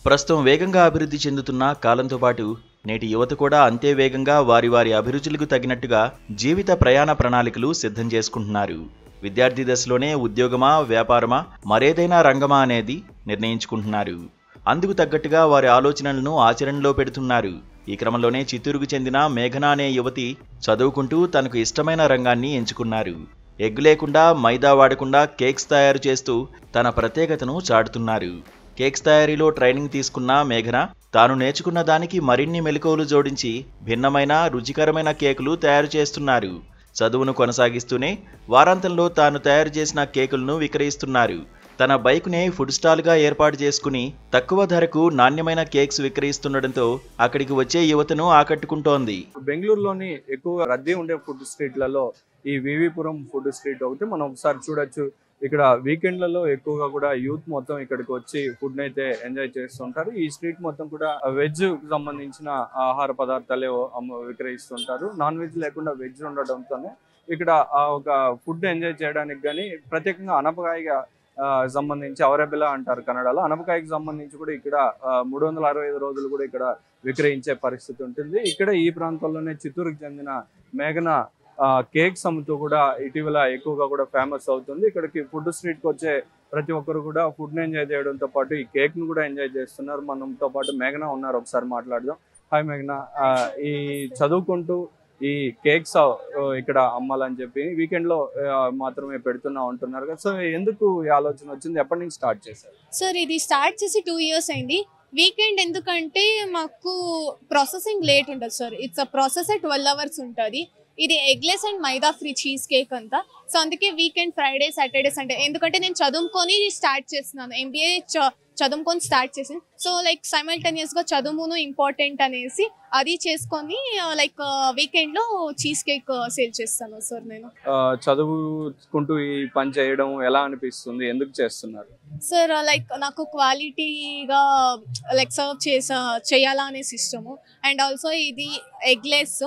ప్రస్తుతం వేగంగా అభివృద్ధి చెందుతున్న కాలంతో పాటు నేటి యువత కూడా అంతే వేగంగా వారి వారి అభిరుచులకు తగినట్టుగా జీవిత ప్రయాణ ప్రణాళికలు సిద్ధం చేసుకుంటున్నారు. విద్యార్థి దశలోనే ఉద్యోగమా, వ్యాపారమా, మరేదైనా రంగమా అనేది నిర్ణయించుకుంటున్నారు. అందుకు తగ్గట్టుగా వారి ఆలోచనలను ఆచరణలో పెడుతున్నారు. ఈ క్రమంలోనే చిత్తూరుకు చెందిన మేఘన అనే యువతి చదువుకుంటూ తనకు ఇష్టమైన రంగాన్ని ఎంచుకున్నారు. ఎగ్ లేకుండా, మైదా వాడకుండా కేక్స్ తయారు చేస్తూ తన ప్రత్యేకతను చాటుతున్నారు. కేక్స్ తయారీలో ట్రైనింగ్ తీసుకున్న మేఘన తాను నేర్చుకున్న దానికి మరిన్ని మెలకువలు జోడించి భిన్నమైన, రుచికరమైన కేకులు తయారు చేస్తున్నారు. చదువును కొనసాగిస్తూనే వారాంతంలో తాను తయారు చేసిన కేకులను విక్రయిస్తున్నారు. తన బైక్నే ఫుడ్ స్టాల్గా ఏర్పాటు చేసుకుని తక్కువ ధరకు నాణ్యమైన కేక్స్ విక్రయిస్తుండటంతో అక్కడికి వచ్చే యువతను ఆకట్టుకుంటోంది. బెంగళూరులోని ఎక్కువ రద్దీ ఉండే ఫుడ్ స్ట్రీట్లలో ఈ వివిపురం ఫుడ్ స్ట్రీట్ ఒకటి మనం ఒకసారి చూడొచ్చు. ఇక్కడ వీకెండ్లలో ఎక్కువగా కూడా యూత్ మొత్తం ఇక్కడికి వచ్చి ఫుడ్ అయితే ఎంజాయ్ చేస్తుంటారు. ఈ స్ట్రీట్ మొత్తం కూడా వెజ్ సంబంధించిన ఆహార పదార్థాలే విక్రయిస్తుంటారు. నాన్ వెజ్ లేకుండా వెజ్ ఉండటంతోనే ఇక్కడ ఒక ఫుడ్ ఎంజాయ్ చేయడానికి కానీ ప్రత్యేకంగా అనపకాయ సంబంధించి అవైలబుల్ అంటారు కన్నడలో. అనపకాయకి సంబంధించి కూడా ఇక్కడ 365 రోజులు కూడా ఇక్కడ విక్రయించే పరిస్థితి ఉంటుంది. ఇక్కడ ఈ ప్రాంతంలోనే చిత్తూరుకు చెందిన మేఘన కేక్స్ అమ్ముతూ కూడా ఇటీవల ఎక్కువగా కూడా ఫేమస్ అవుతుంది. ఇక్కడికి ఫుడ్ స్ట్రీట్కి వచ్చే ప్రతి ఒక్కరు కూడా ఫుడ్ని ఎంజాయ్ చేయడంతో పాటు ఈ కేక్ను కూడా ఎంజాయ్ చేస్తున్నారు. మనతో పాటు మేఘన ఉన్నారు, ఒకసారి మాట్లాడదాం. హాయ్ మేఘన, ఈ చదువుకుంటూ ఈ కేక్స్ ఇక్కడ అమ్మాలని చెప్పి వీకెండ్ లో మాత్రమే పెడుతున్నా ఉంటున్నారు కదా, సో ఎందుకు ఈ ఆలోచన వచ్చింది? ఎప్పటి నుంచి స్టార్ట్ చేశారు? సార్ ఇది స్టార్ట్ చేసి 2 years అయింది. వీకెండ్ ఎందుకంటే మాకు ప్రాసెసింగ్ లేట్ ఉంటుంది sir. It's a process 12 hours ఉంటుంది. ఇది eggless and maida free cheese cake అంతా. సో అందుకే వీకెండ్ ఫ్రైడే, సాటర్డే, సండే, ఎందుకంటే నేను చదువుకొని స్టార్ట్ చేస్తున్నాను, ఎంబీఏ చదువుకొని స్టార్ట్ చేసింది. సో లైక్ సైమల్టేనియస్గా చదువును ఇంపార్టెంట్ అనేసి అది చేసుకొని లైక్ వీకెండ్లో చీజ్ కేక్ సేల్ చేస్తాను సార్. నేను చదువుకుంటూ ఈ పని చేయడం ఎలా అనిపిస్తుంది? ఎందుకు చేస్తున్నారు? సార్ లైక్ నాకు క్వాలిటీగా లైక్ సర్వ్ చేయాలా అనేసి ఇష్టము. అండ్ ఆల్సో ఇది ఎగ్లెస్,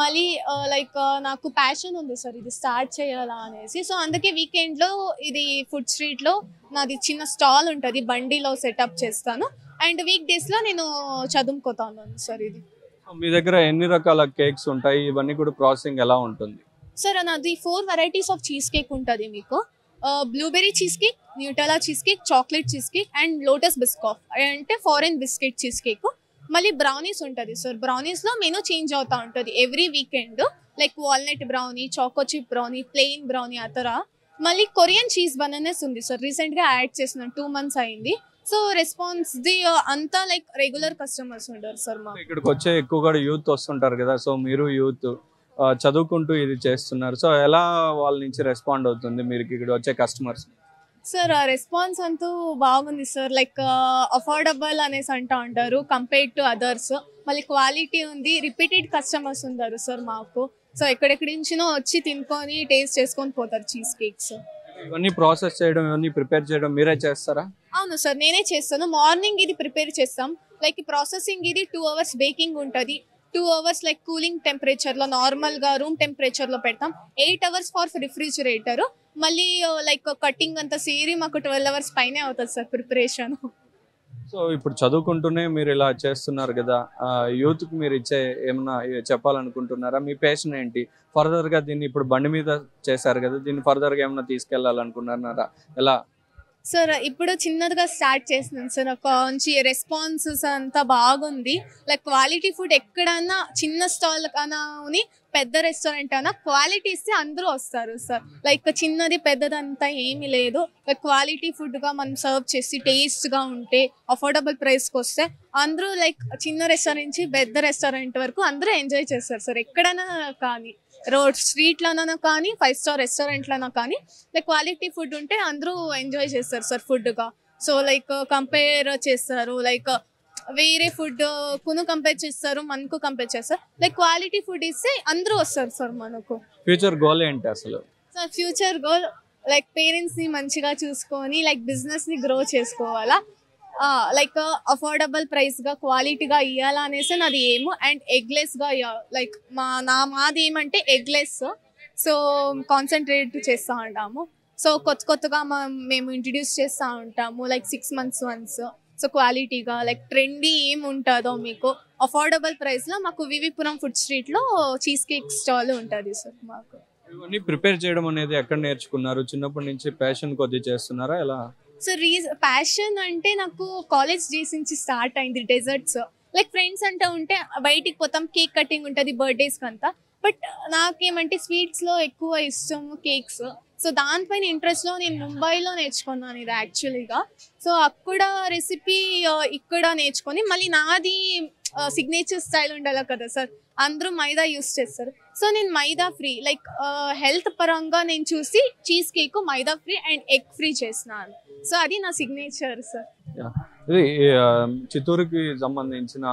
మళ్ళీ లైక్ నాకు ప్యాషన్ ఉంది సార్ ఇది స్టార్ట్ చేయాలా అనేసి. సో అందుకే వీకెండ్లో ఇది ఫుడ్ స్ట్రీట్లో నాది చిన్న స్టాల్ ఉంటుంది, బండిలో సెటప్ చేస్తాను. అండ్ వీక్ డేస్లో నేను చదువుకోతాను సార్. ఇది మీ దగ్గర ఎన్ని రకాల కేక్స్ ఉంటాయి? ఇవన్నీ కూడా ప్రాసెసింగ్ ఎలా ఉంటుంది? సార్ నాది 4 varieties ఆఫ్ చీజ్ కేక్ ఉంటుంది. మీకు blueberry cheese cake, Nutella cheese cake, chocolate cheese cake and Lotus Biscoff అంటే ఫారెన్ బిస్కెట్ చీజ్ కేక్. మళ్ళీ బ్రౌనీస్ ఉంటుంది సార్. బ్రౌనీస్లో మెనూ చేంజ్ అవుతూ ఉంటుంది every weekend. Like walnut brownie, choco chip brownie, plain brownie ఆ తర. మళ్ళీ కొరియన్ చీజ్ బనానాస్ ఉంది సార్, రీసెంట్గా యాడ్ చేసిన 2 months అయింది. సో రెస్పాన్స్ ది అంతా లైక్ రెగ్యులర్ కస్టమర్స్ ఉంటారు సార్. మా ఇక్కడికి వచ్చే ఎక్కువగా యూత్ వస్తుంటారు కదా, సో మీరు యూత్ చదువుకుంటూ ఇది చేస్తున్నారు, సో ఎలా వాళ్ళ నుంచి రెస్పాండ్ అవుతుంది మీరు ఇక్కడ వచ్చే కస్టమర్స్? సార్ రెస్పాన్స్ అంటూ బాగుంది సార్. లైక్ అఫోర్డబుల్ అనేసి అంటూ ఉంటారు కంపేర్డ్ టు అదర్స్. మళ్ళీ క్వాలిటీ ఉంది, రిపీటెడ్ కస్టమర్స్ ఉన్నారు సార్ మాకు. సో ఎక్కడెక్కడి నుంచినో వచ్చి తినుకొని టేస్ట్ చేసుకొని పోతారు చీజ్ కేక్స్. ఇవన్నీ ప్రాసెస్ చేయడం, ఇవన్నీ ప్రిపేర్ చేయడం మీరే చేస్తారా? అవును సార్, నేనే చేస్తాను. మార్నింగ్ ఇది ప్రిపేర్ చేస్తాం. లైక్ ప్రాసెసింగ్ ఇది 2 hours బేకింగ్ ఉంటుంది. 2 hours లైక్ కూలింగ్ టెంపరేచర్లో, నార్మల్గా రూమ్ టెంపరేచర్లో పెడతాం. 8 hours ఫర్ రిఫ్రిజిరేటర్. మళ్ళీ లైక్ కటింగ్ అంతా సేరి మాకు 12 hours పైనే అవుతుంది సార్ ప్రిపరేషన్. సో ఇప్పుడు చదువుకుంటూనే మీరు ఇలా చేస్తున్నారు కదా, యూత్కి మీరు ఇచ్చే ఏమన్నా చెప్పాలనుకుంటున్నారా? మీ ప్యాషన్ ఏంటి? ఫర్దర్గా దీన్ని ఇప్పుడు బండి మీద చేశారు కదా, దీన్ని ఫర్దర్గా ఏమన్నా తీసుకెళ్ళాలనుకుంటున్నారా? ఎలా? సార్ ఇప్పుడు చిన్నదిగా స్టార్ట్ చేస్తున్నాను సార్. కొంచెం రెస్పాన్సెస్ అంతా బాగుంది. లైక్ క్వాలిటీ ఫుడ్ ఎక్కడన్నా చిన్న స్టాల్ కన్నా పెద్ద రెస్టారెంట్ అయినా క్వాలిటీ ఇస్తే అందరూ వస్తారు సార్. లైక్ చిన్నది పెద్దదంతా ఏమీ లేదు. లైక్ క్వాలిటీ ఫుడ్గా మనం సర్వ్ చేసి టేస్ట్గా ఉంటే అఫోర్డబుల్ ప్రైస్కి వస్తే అందరూ లైక్ చిన్న రెస్టారెంట్ నుంచి పెద్ద రెస్టారెంట్ వరకు అందరూ ఎంజాయ్ చేస్తారు సార్. ఎక్కడైనా కానీ, రోడ్ స్ట్రీట్లోనైనా కానీ, 5 star రెస్టారెంట్లోనా కానీ లైక్ క్వాలిటీ ఫుడ్ ఉంటే అందరూ ఎంజాయ్ చేస్తారు సార్ ఫుడ్గా. సో లైక్ కంపేర్ చేస్తారు, లైక్ వేరే ఫుడ్ కును కంపేర్ చేస్తారు, మనకు కంపేర్ చేస్తారు. లైక్ క్వాలిటీ ఫుడ్ ఇస్తే అందరూ వస్తారు సార్ మనకు. ఫ్యూచర్ గోల్ ఏంటి అసలు? సార్ ఫ్యూచర్ గోల్ లైక్ పేరెంట్స్ని మంచిగా చూసుకొని లైక్ బిజినెస్ని గ్రో చేసుకోవాలా. లైక్ అఫోర్డబుల్ ప్రైస్గా క్వాలిటీగా ఇవ్వాలా అనేసి నాది ఏమో. అండ్ ఎగ్లెస్గా లైక్ మాది ఏమంటే ఎగ్లెస్. సో కాన్సన్ట్రేట్ చేస్తూ ఉంటాము. సో కొత్తగా మేము ఇంట్రడ్యూస్ చేస్తూ ఉంటాము లైక్ 6 months once. సో క్వాలిటీగా లైక్ ట్రెండీ ఏం ఉంటుందో మీకు అఫోర్డబుల్ ప్రైస్లో మాకు వివిపురం ఫుడ్ స్ట్రీట్లో చీజ్ కేక్ స్టాల్ ఉంటుంది సార్ మాకు. ఇవన్నీ ప్రిపేర్ చేయడం అనేది ఎక్కడ నేర్చుకున్నారు? చిన్నప్పటి నుంచి ప్యాషన్ కొద్ది చేస్తున్నారా ఎలా? సో ప్యాషన్ అంటే నాకు కాలేజ్ డేస్ నుంచి స్టార్ట్ అయింది. డెజర్ట్స్ లైక్ ఫ్రెండ్స్ అంతా ఉంటే బయటికి పోతాం, కేక్ కటింగ్ ఉంటుంది బర్త్డేస్కి అంతా. బట్ నాకేమంటే స్వీట్స్లో ఎక్కువ ఇష్టం, కేక్స్. సో దానిపైన ఇంట్రెస్ట్లో నేను ముంబైలో నేర్చుకున్నాను ఇది యాక్చువల్గా. సో అక్కడ రెసిపీ ఇక్కడ నేర్చుకొని మళ్ళీ నాది సిగ్నేచర్ స్టైల్ ఉండాలి కదా సార్, అందరూ మైదా యూస్ చేస్తారు. సో నేను మైదా ఫ్రీ లైక్ హెల్త్ పరంగా నేను చూసి cheese cake maida free and egg free చేసినాను. సో అది నా సిగ్నేచర్ సార్. ఇది చిత్తూరుకి సంబంధించిన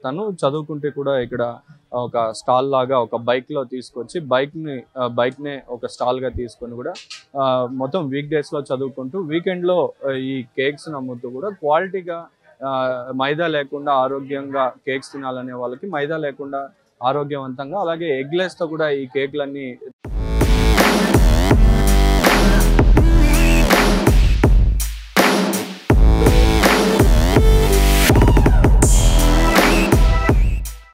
తను చదువుకుంటే కూడా ఇక్కడ ఒక స్టాల్ లాగా ఒక బైక్ లో తీసుకొచ్చి బైక్ నే ఒక స్టాల్ గా తీసుకొని కూడా మొత్తం వీక్ డేస్ లో చదువుకుంటూ వీకెండ్ లో ఈ కేక్స్ అమ్ముతూ కూడా క్వాలిటీగా మైదా లేకుండా ఆరోగ్యంగా కేక్స్ తినాలనే వాళ్ళకి మైదా లేకుండా ఆరోగ్యవంతంగా అలాగే ఎగ్లెస్ తో కూడా ఈ కేక్లన్నీ